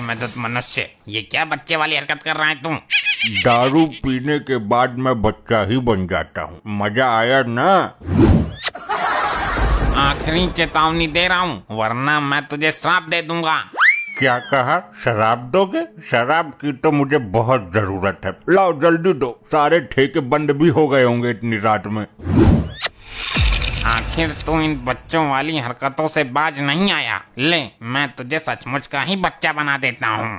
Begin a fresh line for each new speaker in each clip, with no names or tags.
मनुष्य में तो मनुष्य, ये क्या बच्चे वाली हरकत कर रहा है तुम?
दारू पीने के बाद मैं बच्चा ही बन जाता हूँ। मजा आया ना?
आखिरी चेतावनी दे रहा हूँ, वरना मैं तुझे श्राप दे दूंगा।
क्या कहा? शराब दोगे? शराब की तो मुझे बहुत जरूरत है। लाओ जल्दी दो, सारे ठेके बंद भी हो गए होंगे इतनी रात में।
आखिर तू इन बच्चों वाली हरकतों से बाज नहीं आया। ले, मैं तुझे सचमुच का ही बच्चा बना देता हूँ।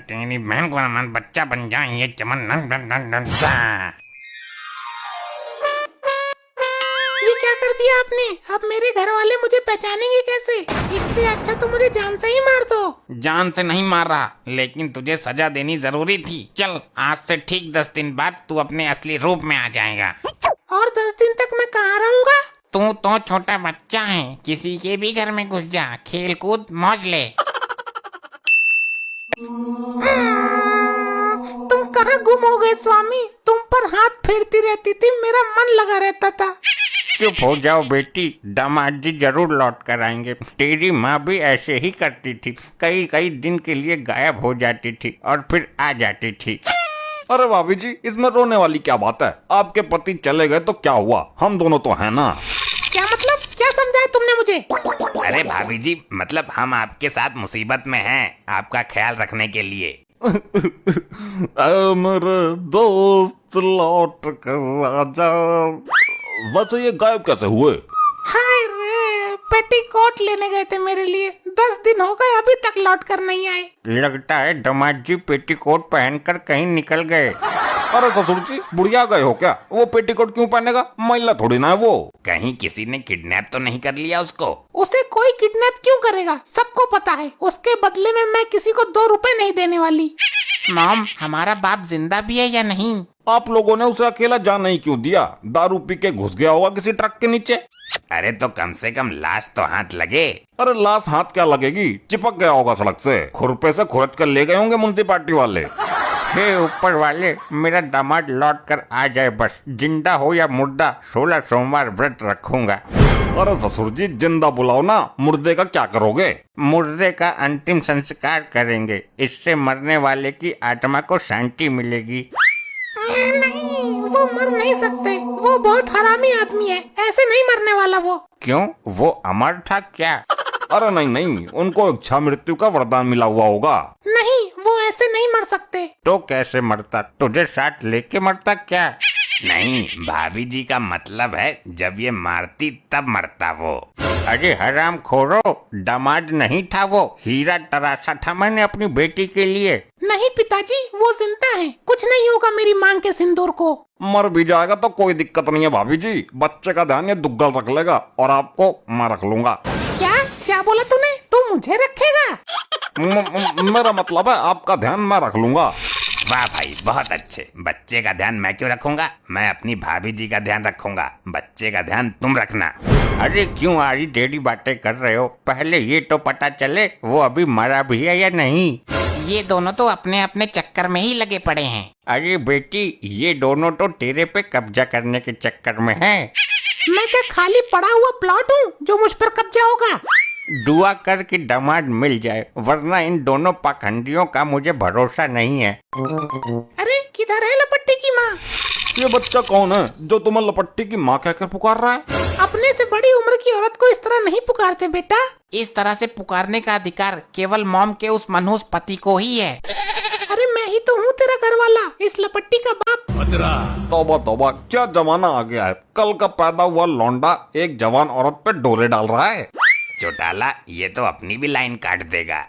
तेरी बहन को मन बच्चा बन जाए, ये चमन।
ये क्या कर दिया आपने? अब मेरे घर वाले मुझे पहचानेंगे कैसे? इससे अच्छा तो मुझे जान से ही मार दो।
जान से नहीं मार रहा, लेकिन तुझे सजा देनी जरूरी थी। चल, आज से ठीक 10 दिन बाद तू अपने असली रूप में आ जाएगा।
और 10 दिन तक मैं कहाँ रहूँगा?
तू तो छोटा बच्चा है, किसी के भी घर में घुस जा, खेल कूद मौज ले।
तुम कहाँ गुम हो गए स्वामी? तुम पर हाथ फेरती रहती थी, मेरा मन लगा रहता था।
चुप हो जाओ बेटी, दामाद जी जरूर लौट कर आएंगे। तेरी माँ भी ऐसे ही करती थी, कई कई दिन के लिए गायब हो जाती थी और फिर आ जाती थी।
अरे भाभी जी, इसमें रोने वाली क्या बात है? आपके पति चले गए तो क्या हुआ, हम दोनों तो हैं ना।
क्या मतलब? क्या समझाया तुमने मुझे?
अरे भाभी जी, मतलब हम आपके साथ मुसीबत में हैं, आपका ख्याल रखने के लिए।
मेरे दोस्त लौट कर आजा। वैसे ये गायब कैसे हुए?
हाय रे, पेटीकोट लेने गए थे मेरे लिए। 10 दिन हो गए, अभी तक लौट कर नहीं आए।
लगता है दामाद जी पेटीकोट पहनकर कहीं निकल गए।
अरे ससुर जी, बुढ़िया गए हो क्या? वो पेटीकोट क्यों पहनेगा? महिला थोड़ी ना है वो।
कहीं किसी ने किडनैप तो नहीं कर लिया उसको?
उसे कोई किडनैप क्यों करेगा? सबको पता है, उसके बदले में मैं किसी को 2 रुपए नहीं देने वाली।
मॉम, हमारा बाप जिंदा भी है या नहीं?
आप लोगों ने उसे अकेला जाने ही क्यों दिया? दारू पी के घुस गया होगा किसी ट्रक के नीचे।
अरे तो कम से कम लाश तो हाथ लगे।
अरे लाश हाथ क्या लगेगी, चिपक गया होगा सड़क से। खुरपे से खुरच कर ले गए होंगे म्युनिसिपालिटी वाले।
हे ऊपर वाले, मेरा दामाद लौट कर आ जाए बस। जिंदा हो या मुर्दा, 16 सोमवार व्रत रखूंगा।
अरे ससुर जी, जिंदा बुलाओ ना, मुर्दे का क्या करोगे?
मुर्दे का अंतिम संस्कार करेंगे, इससे मरने वाले की आत्मा को शांति मिलेगी।
नहीं, वो मर नहीं सकते। वो बहुत हरामी आदमी है, ऐसे नहीं मरने वाला वो।
क्यों, वो अमर था क्या?
अरे नहीं नहीं, उनको इच्छा मृत्यु का वरदान मिला हुआ होगा।
नहीं, वो ऐसे नहीं मर सकते।
तो कैसे मरता? तुझे साथ लेके मरता क्या?
नहीं, भाभी जी का मतलब है जब ये मारती तब मरता वो।
अरे हराम खोरो, दामाद नहीं था वो, हीरा तराशा था मैंने अपनी बेटी के लिए।
नहीं पिताजी, वो जिंदा है, कुछ नहीं होगा मेरी मांग के सिंदूर को।
मर भी जाएगा तो कोई दिक्कत नहीं है भाभी जी, बच्चे का ध्यान ये दुग्गल रख लेगा और आपको मैं रख लूंगा।
क्या क्या बोला तूने? तू मुझे रखेगा?
मेरा मतलब है आपका ध्यान मैं रख लूंगा।
वाह भाई, बहुत अच्छे। बच्चे का ध्यान मैं क्यों रखूंगा? मैं अपनी भाभी जी का ध्यान रखूंगा, बच्चे का ध्यान तुम रखना।
अरे क्यों आरी टेढ़ी बातें कर रहे हो? पहले ये तो पता चले वो अभी मरा भी है या नहीं।
ये दोनों तो अपने अपने चक्कर में ही लगे पड़े हैं।
अरे बेटी, ये दोनों तो तेरे पे कब्जा करने के चक्कर में है।
मैं क्या खाली पड़ा हुआ प्लॉट हूँ जो मुझ पर कब्जा होगा?
दुआ कर कि दामाद मिल जाए, वरना इन दोनों पाखंडियों का मुझे भरोसा नहीं है।
अरे किधर है लपट्टी की माँ?
ये बच्चा कौन है जो तुम्हें लपट्टी की माँ कहकर पुकार रहा है?
अपने से बड़ी उम्र की औरत को इस तरह नहीं पुकारते बेटा।
इस तरह से पुकारने का अधिकार केवल मॉम के उस मनहूस पति को ही है।
अरे मैं ही तो हूँ तेरा घर वाला, इस लपट्टी का बाप।
तौबा तौबा, क्या जमाना आ गया है। कल का पैदा हुआ लौंडा एक जवान औरत पे डोरे डाल रहा है।
चौटाला, ये तो अपनी भी लाइन काट देगा।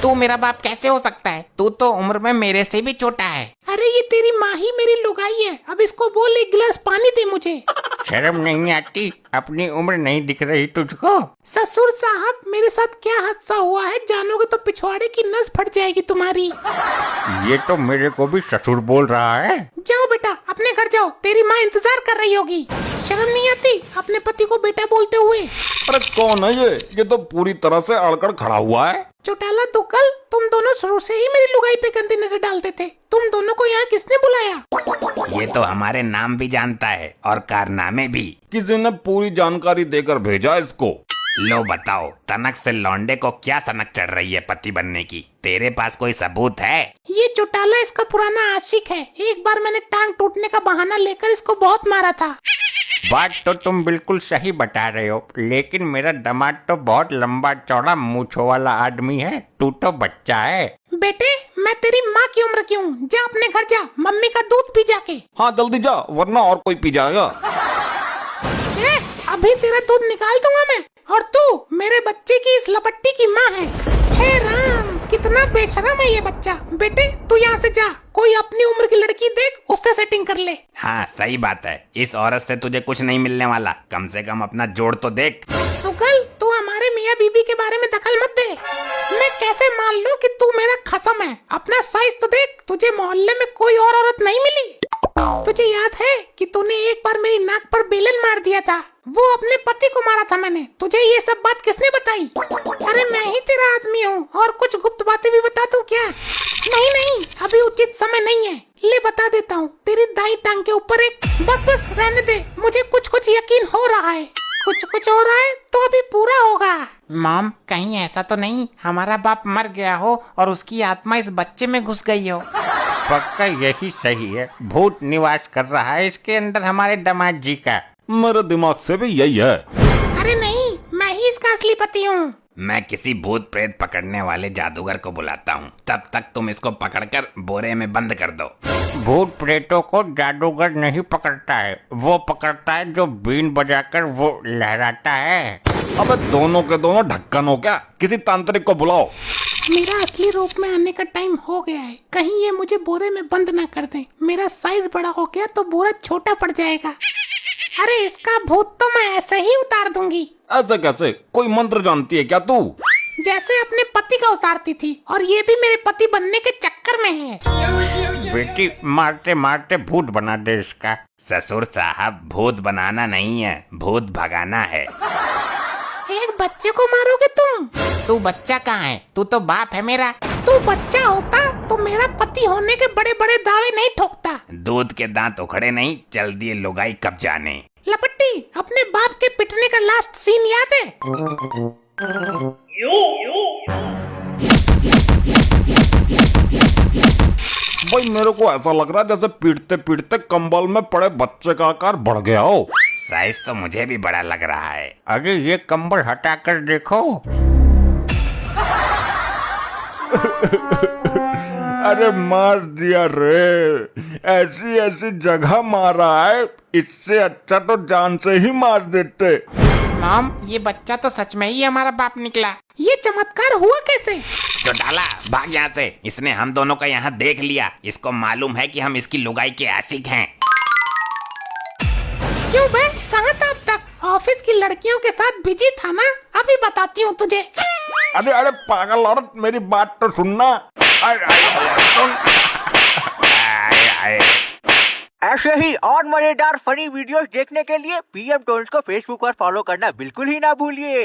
तू मेरा बाप कैसे हो सकता है? तू तो उम्र में मेरे से भी छोटा है।
अरे ये तेरी माँ ही मेरी लुगाई है, अब इसको बोल 1 गिलास पानी दे मुझे।
शर्म नहीं आती? अपनी उम्र नहीं दिख रही तुझको?
ससुर साहब, मेरे साथ क्या हादसा हुआ है जानोगे तो पिछवाड़े की नस फट जाएगी तुम्हारी।
ये तो मेरे को भी ससुर बोल रहा है।
जाओ बेटा, अपने घर जाओ, तेरी माँ इंतजार कर रही होगी। शर्म नहीं आती अपने पति को बेटा बोलते हुए?
अरे कौन है ये तो पूरी तरह से अड़कड़ खड़ा हुआ है।
चौटाला दुक्कल, तुम दोनों शुरू से ही मेरी लुगाई पे गंदी नजर डालते थे। तुम दोनों को यहाँ किसने बुलाया?
ये तो हमारे नाम भी जानता है और कारनामे भी।
किसी ने पूरी जानकारी देकर भेजा इसको।
लो बताओ, तनक से लौंडे को क्या सनक चढ़ रही है पति बनने की? तेरे पास कोई सबूत है?
ये चौटाला इसका पुराना आशिक है। एक बार मैंने टांग टूटने का बहाना लेकर इसको बहुत मारा था।
बात तो तुम बिल्कुल सही बता रहे हो, लेकिन मेरा दामाद तो बहुत लंबा चौड़ा मूंछों वाला आदमी है, तू तो बच्चा है।
बेटे, मैं तेरी माँ की उम्र की हूँ। जा अपने घर जा, मम्मी का दूध पी जाके।
हाँ जल्दी जा, वरना और कोई पी जाएगा।
ए, अभी तेरा दूध निकाल दूंगा मैं। और तू मेरे बच्चे की इस लपट्टी की माँ है। हे राम, कितना बेशरम है ये बच्चा। बेटे तू यहाँ से जा, कोई अपनी उम्र की लड़की देख, उससे सेटिंग कर ले।
हाँ सही बात है, इस औरत से तुझे कुछ नहीं मिलने वाला। कम से कम अपना जोड़ तो देख।
तो कल तू हमारे मियाँ बीबी के बारे में दखल मत दे। मैं कैसे मान लूं कि तू मेरा खसम है? अपना साइज तो देख, तुझे मोहल्ले में कोई और औरत नहीं मिली। तुझे याद है कि तूने एक बार मेरी नाक पर बेलन मार दिया था? वो अपने पति को मारा था मैंने। तुझे ये सब बात किसने बताई? अरे मैं ही तेरा आदमी हूँ। और कुछ गुप्त बातें भी बता दूं क्या? नहीं नहीं, अभी उचित समय नहीं है। ले बता देता हूँ, तेरी दाई टांग के ऊपर एक। बस बस रहने दे, मुझे कुछ कुछ यकीन हो रहा है। कुछ कुछ हो रहा है तो अभी पूरा होगा।
मॉम, कहीं ऐसा तो नहीं हमारा बाप मर गया हो और उसकी आत्मा इस बच्चे में घुस गई हो?
पक्का यही सही है, भूत निवास कर रहा है इसके अंदर हमारे दामाद जी का।
मेरे दिमाग से भी यही है।
अरे नहीं, मैं ही इसका असली पति हूँ।
मैं किसी भूत प्रेत पकड़ने वाले जादूगर को बुलाता हूँ, तब तक तुम इसको पकड़कर बोरे में बंद कर दो।
भूत प्रेतों को जादूगर नहीं पकड़ता है, वो पकड़ता है जो बीन बजाकर वो लहराता है।
अबे दोनों के दोनों ढक्कन हो क्या? किसी तांत्रिक को बुलाओ।
मेरा असली रूप में आने का टाइम हो गया है। कहीं ये मुझे बोरे में बंद ना कर दे। मेरा साइज बड़ा हो गया तो बोरा छोटा पड़ जाएगा। अरे इसका भूत तो मैं ऐसे ही उतार दूंगी।
ऐसे कैसे? कोई मंत्र जानती है क्या तू?
जैसे अपने पति का उतारती थी, और ये भी मेरे पति बनने के चक्कर में है।
बेटी मारते मारते भूत बना दे इसका।
ससुर साहब, भूत बनाना नहीं है, भूत भगाना है।
एक बच्चे को मारोगे तुम?
तू बच्चा कहाँ है? तू तो बाप है मेरा।
तू बच्चा होता तो मेरा पति होने के बड़े बड़े दावे नहीं ठोकता।
दूध के दांत उखड़े नहीं, चल दिए लुगाई कब जाने।
लपट्टी, अपने बाप के पिटने का लास्ट सीन याद है?
भाई मेरे को ऐसा लग रहा है जैसे पीटते पीटते कंबल में पड़े बच्चे का आकार बढ़ गया हो।
साइज तो मुझे भी बड़ा लग रहा है।
अरे ये कंबल हटा कर देखो।
अरे मार दिया रे, ऐसी ऐसी जगह मारा है, इससे अच्छा तो जान से ही मार देते।
मॉम, ये बच्चा तो सच में ही हमारा बाप निकला।
ये चमत्कार हुआ कैसे?
चौटाला, भाग यहाँ से। इसने हम दोनों को यहाँ देख लिया। इसको मालूम है कि हम इसकी लुगाई के आशिक हैं।
क्यों बे, कहाँ था अब तक? ऑफिस की लड़कियों के साथ बिजी था ना? अभी बताती हूँ तुझे।
अरे अरे पागल औरत, मेरी बात तो सुनना।
ऐसे ही और मजेदार फनी वीडियोस देखने के लिए पीएम टोन्स को फेसबुक पर फॉलो करना बिल्कुल ही ना भूलिए।